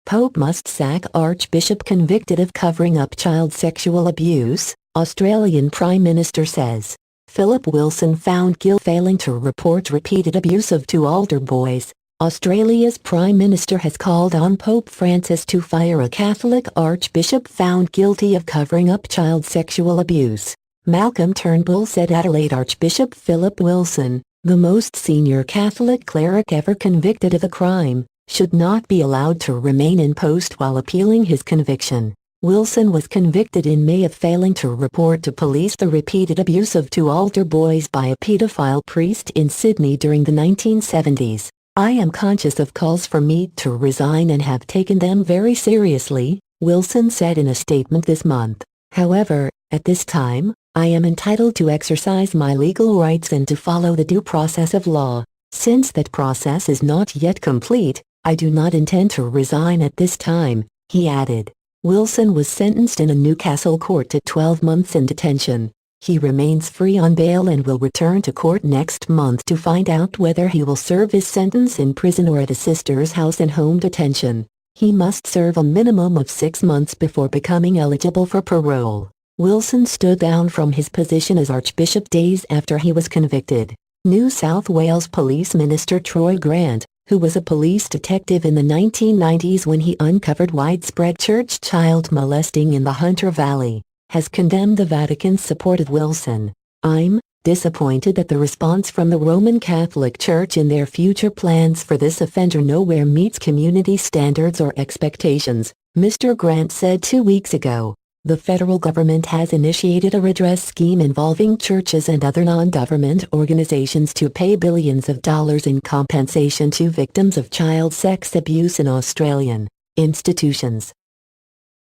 Pope must sack Archbishop convicted of covering up child sexual abuse, Australian Prime Minister says. Philip Wilson found guilty failing to report repeated abuse of two altar boys. Australia's Prime Minister has called on Pope Francis to fire a Catholic archbishop found guilty of covering up child sexual abuse. Malcolm Turnbull said Adelaide Archbishop Philip Wilson, the most senior Catholic cleric ever convicted of a crime, should not be allowed to remain in post while appealing his conviction. Wilson was convicted in May of failing to report to police the repeated abuse of two altar boys by a paedophile priest in Sydney during the 1970s. "I am conscious of calls for me to resign and have taken them very seriously," Wilson said in a statement this month. "However, at this time, I am entitled to exercise my legal rights and to follow the due process of law. Since that process is not yet complete, I do not intend to resign at this time," he added. Wilson was sentenced in a Newcastle court to 12 months in detention. He remains free on bail and will return to court next month to find out whether he will serve his sentence in prison or at a sister's house in home detention. He must serve a minimum of 6 months before becoming eligible for parole. Wilson stood down from his position as Archbishop days after he was convicted. New South Wales Police Minister Troy Grant, who was a police detective in the 1990s when he uncovered widespread church child molesting in the Hunter Valley, has condemned the Vatican's support of Wilson. "I'm disappointed that the response from the Roman Catholic Church in their future plans for this offender nowhere meets community standards or expectations," Mr. Grant said 2 weeks ago. The federal government has initiated a redress scheme involving churches and other non-government organizations to pay billions of dollars in compensation to victims of child sex abuse in Australian institutions.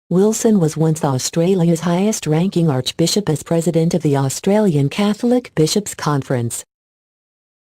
Wilson was once Australia's highest-ranking archbishop as president of the Australian Catholic Bishops' Conference.